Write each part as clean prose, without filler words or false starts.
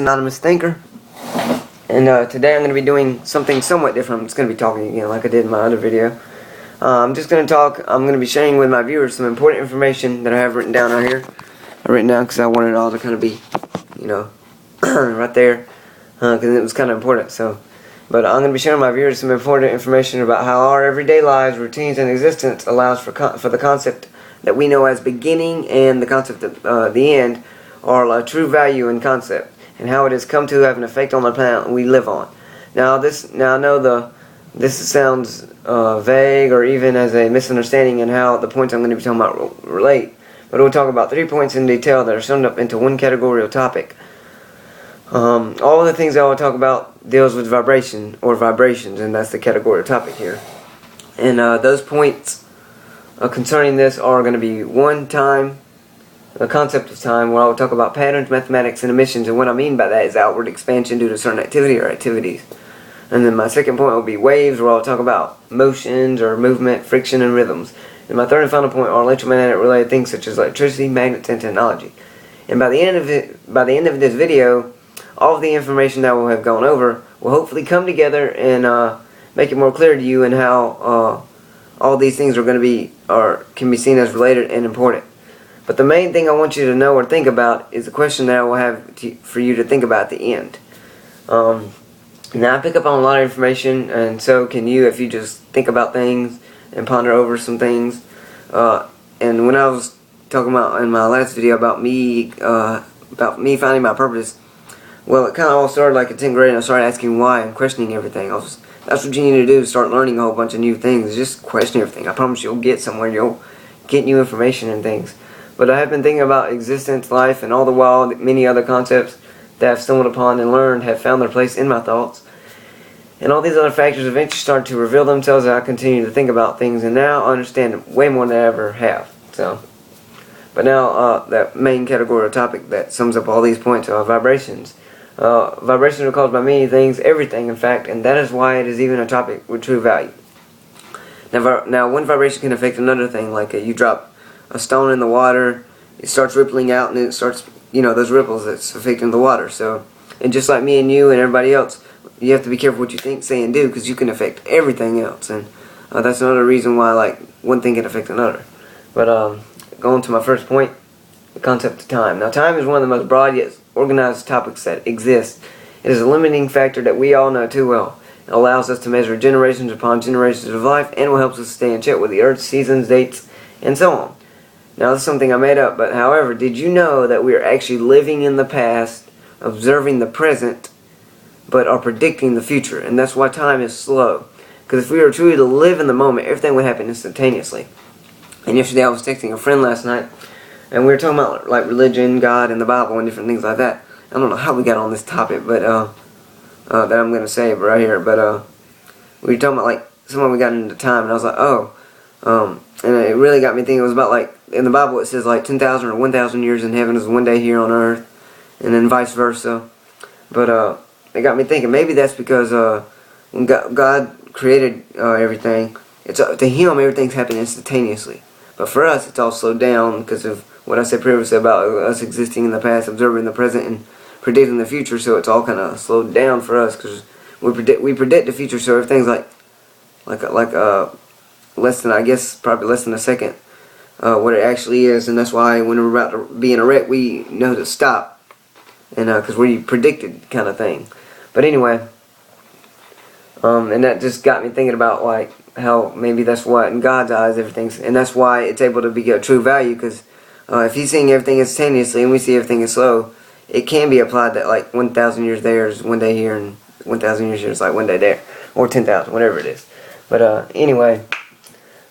Anonymous Thinker, and today I'm going to be doing something somewhat different. I'm just going to be talking again like I did in my other video. I'm just going to talk. I'm going to be sharing with my viewers some important information that I have written down right here. I've written down because I wanted it all to kind of be, right there, because it was kind of important. But I'm going to be sharing with my viewers some important information about how our everyday lives, routines, and existence allows for the concept that we know as beginning and the concept of the end are a true value and concept, and how it has come to have an effect on the planet we live on. Now I know this sounds vague or even as a misunderstanding in how the points I'm going to be talking about relate, but we'll talk about 3 points in detail that are summed up into one categorical topic. All of the things I will talk about deals with vibration or vibrations, and that's the categorical topic here. And those points concerning this are going to be one, time, the concept of time, where I will talk about patterns, mathematics, and emissions, and what I mean by that is outward expansion due to certain activity or activities. And then my second point will be waves, where I'll talk about motions or movement, friction, and rhythms. And my third and final point are electromagnetic related things such as electricity, magnets, and technology. And by the end of this video, all of the information that we'll have gone over will hopefully come together and make it more clear to you and how all these things are going to be can be seen as related and important. But the main thing I want you to know or think about is the question that I will have for you to think about at the end. Now I pick up on a lot of information, and so can you if you just think about things and ponder over some things. And when I was talking about in my last video about me finding my purpose, well, it kind of all started like in 10th grade, and I started asking why and questioning everything. That's what you need to do to start learning a whole bunch of new things. Just question everything. I promise you'll get somewhere. You'll get new information and things. But I have been thinking about existence, life, and all the while many other concepts that I've stumbled upon and learned have found their place in my thoughts. And all these other factors eventually start to reveal themselves as I continue to think about things, and now I understand way more than I ever have. But now that main category or topic that sums up all these points are vibrations. Vibrations are caused by many things, everything in fact, and that is why it is even a topic with true value. Now one vibration can affect another thing, like you drop a stone in the water, it starts rippling out, and then it starts, those ripples that's affecting the water. And just like me and you and everybody else, you have to be careful what you think, say, and do, because you can affect everything else. And that's another reason why, one thing can affect another. But going to my first point, the concept of time. Now, time is one of the most broad yet organized topics that exist. It is a limiting factor that we all know too well. It allows us to measure generations upon generations of life, and will help us stay in check with the earth, seasons, dates, and so on. Now, this is something I made up, but however, did you know that we are actually living in the past, observing the present, but are predicting the future? And that's why time is slow. Because if we were truly to live in the moment, everything would happen instantaneously. And yesterday I was texting a friend last night, and we were talking about religion, God, and the Bible, and different things like that. I don't know how we got on this topic, but that I'm going to say right here. But we were talking about somehow we got into time, and I was like, and it really got me thinking. It was about in the Bible it says 10,000 or 1,000 years in heaven is one day here on earth, and then vice versa. But it got me thinking, maybe that's because when God created everything, to Him everything's happening instantaneously. But for us, it's all slowed down because of what I said previously about us existing in the past, observing the present, and predicting the future. So it's all kind of slowed down for us because we predict the future. So everything's less than, I guess, probably less than a second what it actually is, and that's why when we're about to be in a wreck, we know to stop, and because we predicted kind of thing. But anyway, and that just got me thinking about how maybe that's what in God's eyes everything's, and that's why it's able to be a true value, because if He's seeing everything instantaneously and we see everything is slow, it can be applied that 1,000 years there is one day here, and 1,000 years here is one day there, or 10,000, whatever it is. But anyway.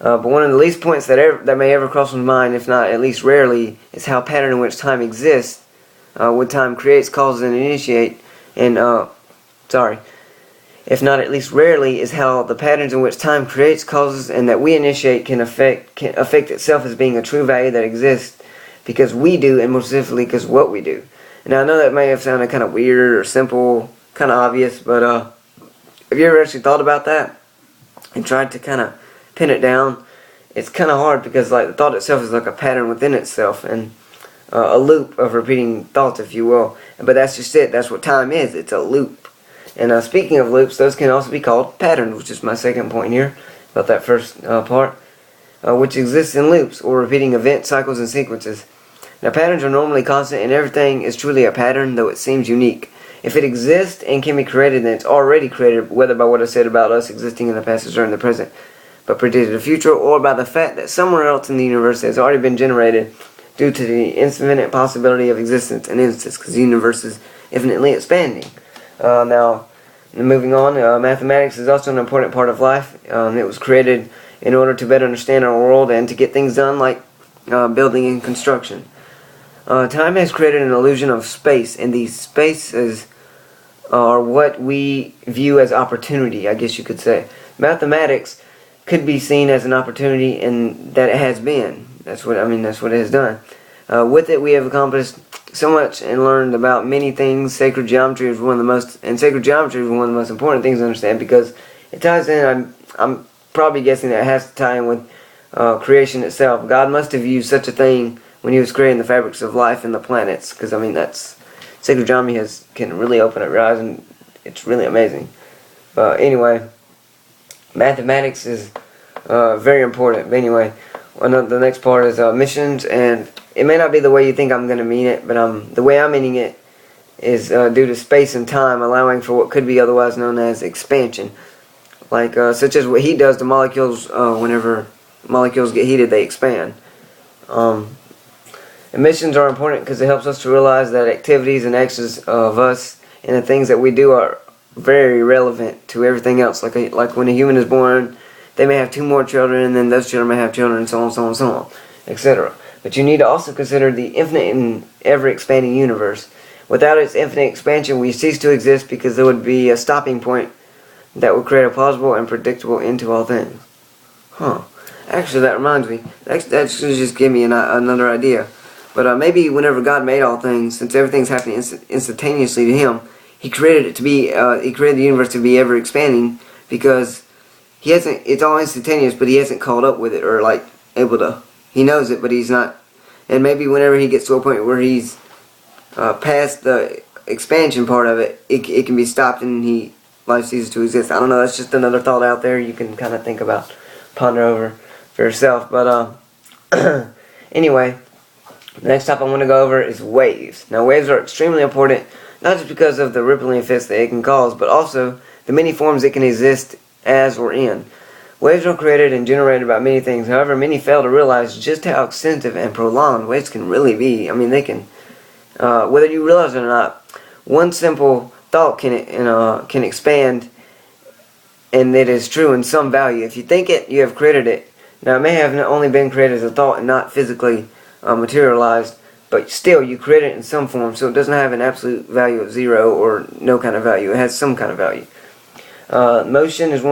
But one of the least points that may ever cross my mind, if not at least rarely, is how pattern in which time exists, what time creates, causes, and initiate, and if not at least rarely, is how the patterns in which time creates, causes, and that we initiate can affect itself as being a true value that exists because we do, and more specifically because what we do. Now I know that may have sounded kind of weird or simple, kind of obvious, but have you ever actually thought about that and tried to kind of pin it down? It's kind of hard because the thought itself is like a pattern within itself, and a loop of repeating thoughts, if you will. But that's just it. That's what time is. It's a loop. And speaking of loops, those can also be called patterns, which is my second point here about that first part, which exists in loops or repeating event cycles and sequences. Now, patterns are normally constant, and everything is truly a pattern, though it seems unique. If it exists and can be created, then it's already created, whether by what I said about us existing in the past or in the present, but predicted the future, or by the fact that somewhere else in the universe has already been generated due to the infinite possibility of existence and instance, because the universe is infinitely expanding. Now, moving on, mathematics is also an important part of life. It was created in order to better understand our world and to get things done like building and construction. Time has created an illusion of space, and these spaces are what we view as opportunity, I guess you could say. Mathematics could be seen as an opportunity, and that it has been. That's what it has done. With it, we have accomplished so much and learned about many things. Sacred geometry is one of the most important things to understand, because it ties in. I'm probably guessing that it has to tie in with creation itself. God must have used such a thing when he was creating the fabrics of life and the planets, because that's sacred geometry can really open up your eyes, and it's really amazing. Anyway, mathematics is very important. But anyway, the next part is missions, and it may not be the way you think I'm going to mean it, but the way I'm meaning it is due to space and time allowing for what could be otherwise known as expansion, like such as what heat does to molecules. Whenever molecules get heated, they expand. Emissions are important because it helps us to realize that activities and actions of us and the things that we do are very relevant to everything else. Like when a human is born, they may have 2 more children, and then those children may have children, and so on, so on, so on, etc. But you need to also consider the infinite and ever-expanding universe. Without its infinite expansion, we cease to exist, because there would be a stopping point that would create a plausible and predictable end to all things. Actually, that reminds me. That should just give me another idea. But maybe whenever God made all things, since everything's happening instantaneously to Him, He created it to be. He created the universe to be ever expanding, because He hasn't. It's all instantaneous, but He hasn't caught up with it, or able to. He knows it, but He's not. And maybe whenever He gets to a point where He's past the expansion part of it, it can be stopped, and life ceases to exist. I don't know. That's just another thought out there. You can kind of think about, ponder over for yourself. But anyway. The next topic I want to go over is waves. Now, waves are extremely important, not just because of the rippling effects that it can cause, but also the many forms it can exist as or in. Waves are created and generated by many things. However, many fail to realize just how extensive and prolonged waves can really be. They can, whether you realize it or not, one simple thought can expand, and it is true in some value. If you think it, you have created it. Now, it may have only been created as a thought and not physically materialized, but still you create it in some form, so it doesn't have an absolute value of 0 or no kind of value. It has some kind of value. Motion is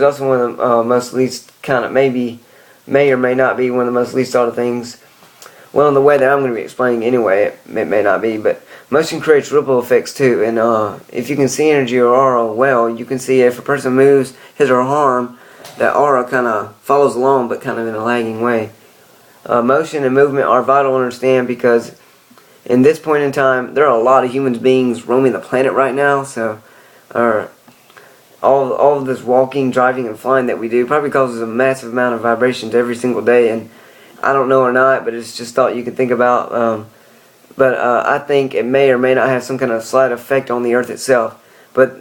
also one of the most least may or may not be one of the most least thought of things. Well, in the way that I'm going to be explaining anyway, it may not be, but motion creates ripple effects too. And if you can see energy or aura well, you can see if a person moves his or her arm, that aura kind of follows along, but kind of in a lagging way. Motion and movement are vital to understand, because in this point in time, there are a lot of human beings roaming the planet right now, so all of this walking, driving, and flying that we do probably causes a massive amount of vibrations every single day, and I don't know or not, but it's just thought you could think about. But I think it may or may not have some kind of slight effect on the Earth itself, but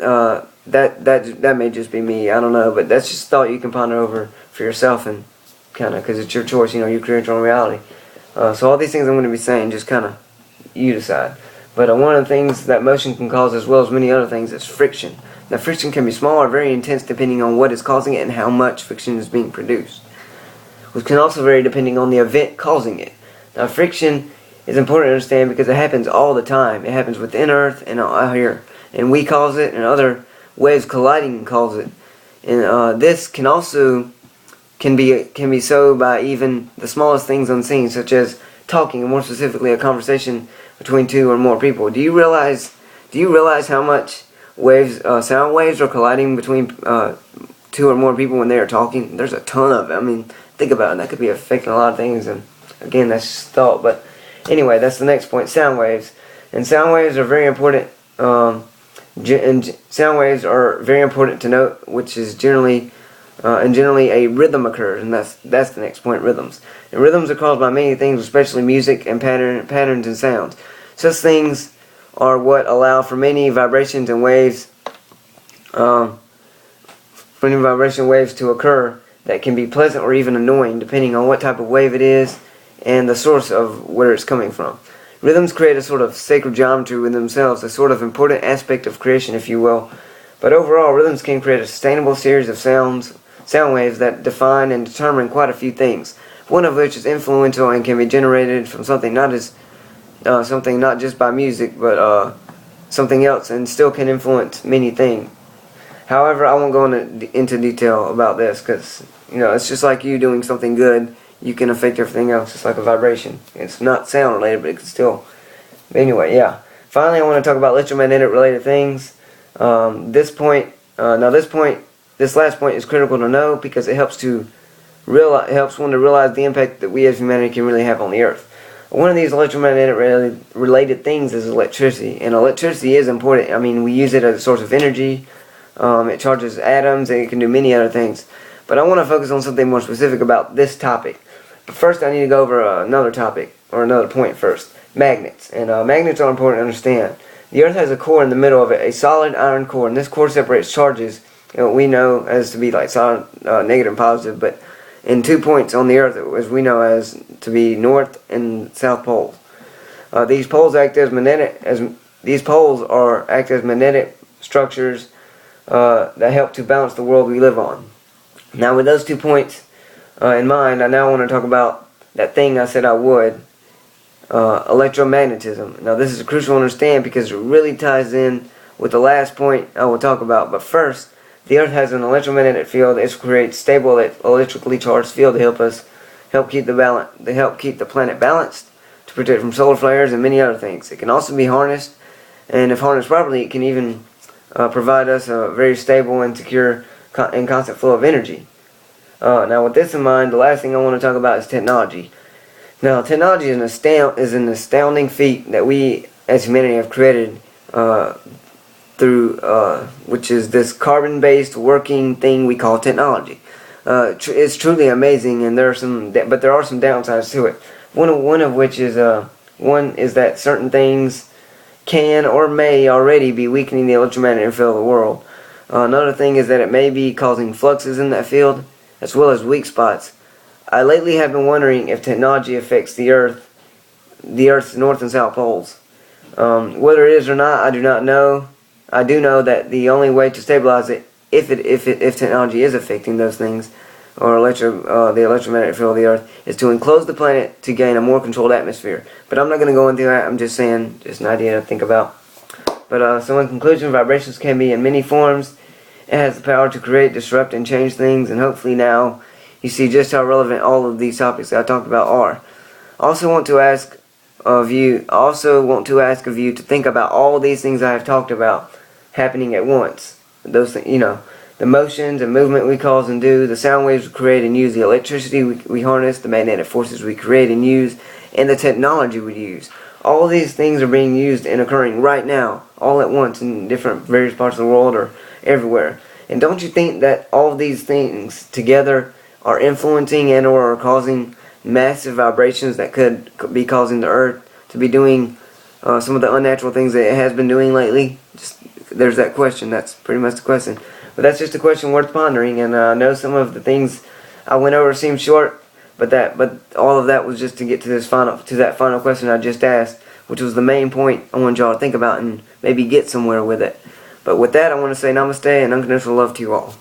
that may just be me, I don't know, but that's just thought you can ponder over for yourself, and because it's your choice, you create your own reality. So all these things I'm going to be saying, just you decide. But one of the things that motion can cause, as well as many other things, is friction. Now, friction can be small or very intense depending on what is causing it and how much friction is being produced, which can also vary depending on the event causing it. Now, friction is important to understand because it happens all the time. It happens within Earth and out here, and we cause it, and other waves colliding cause it. And this can also can be so by even the smallest things unseen, such as talking, and more specifically a conversation between 2 or more people. Do you realize how much sound waves are colliding between 2 or more people when they are talking? There's a ton of it. Think about it. That could be affecting a lot of things, and again, that's just thought. But Anyway, that's the next point, sound waves. And sound waves are very important. Sound waves are very important to note, which is generally a rhythm occurs, and that's the next point, rhythms. And rhythms are caused by many things, especially music and patterns and sounds. Such things are what allow for many vibrations and waves, to occur that can be pleasant or even annoying, depending on what type of wave it is and the source of where it's coming from. Rhythms create a sort of sacred geometry within themselves, a sort of important aspect of creation, if you will. But overall, rhythms can create a sustainable series of sound waves that define and determine quite a few things. One of which is influential and can be generated from something not just by music, but something else, and still can influence many things. However, I won't go into detail about this because it's just like you doing something good. You can affect everything else. It's like a vibration. It's not sound related, but it can still. But anyway, yeah. Finally, I want to talk about electromagnetic related things. This last point is critical to know because it helps one to realize the impact that we as humanity can really have on the earth. One of these electromagnetic related things is electricity, and electricity is important. I mean, we use it as a source of energy. It charges atoms, and it can do many other things. But I want to focus on something more specific about this topic. But first, I need to go over another topic, or another point first. Magnets. And magnets are important to understand. The Earth has a core in the middle of it, a solid iron core, and this core separates charges, we know as to be like solid, negative and positive, but in 2 points on the Earth, as we know as to be north and south poles. These poles act as magnetic structures that help to balance the world we live on. Now, with those 2 points in mind, I now want to talk about that thing I said I would, electromagnetism. Now, this is crucial to understand because it really ties in with the last point I will talk about. But first, the Earth has an electromagnetic field that creates stable electrically charged field to help keep the planet balanced, to protect from solar flares and many other things. It can also be harnessed, and if harnessed properly, it can even provide us a very stable and secure and constant flow of energy. Now, with this in mind, the last thing I want to talk about is technology. Now, technology is an astounding feat that we as humanity have created which is this carbon-based working thing we call technology. It's truly amazing, and there are some downsides to it. One of which is that certain things can or may already be weakening the electromagnetic field of the world. Another thing is that it may be causing fluxes in that field, as well as weak spots. I lately have been wondering if technology affects the Earth's north and south poles. Whether it is or not, I do not know. I do know that the only way to stabilize it, if technology is affecting those things, or the electromagnetic field of the Earth, is to enclose the planet to gain a more controlled atmosphere. But I'm not going to go into that. I'm just saying, just an idea to think about. But so in conclusion, vibrations can be in many forms. It has the power to create, disrupt, and change things, and hopefully now you see just how relevant all of these topics that I talked about are. I also want to ask of you to think about all these things I have talked about happening at once. Those things, the motions and movement we cause and do, the sound waves we create and use, the electricity we harness, the magnetic forces we create and use, and the technology we use. All these things are being used and occurring right now, all at once in various parts of the world or everywhere. And don't you think that all of these things together are influencing and or are causing massive vibrations that could be causing the Earth to be doing some of the unnatural things that it has been doing lately? There's that question. That's pretty much the question. But that's just a question worth pondering, and I know some of the things I went over seem short, but all of that was just to get to that final question I just asked, which was the main point I wanted y'all to think about and maybe get somewhere with it. But with that, I want to say namaste and unconditional love to you all.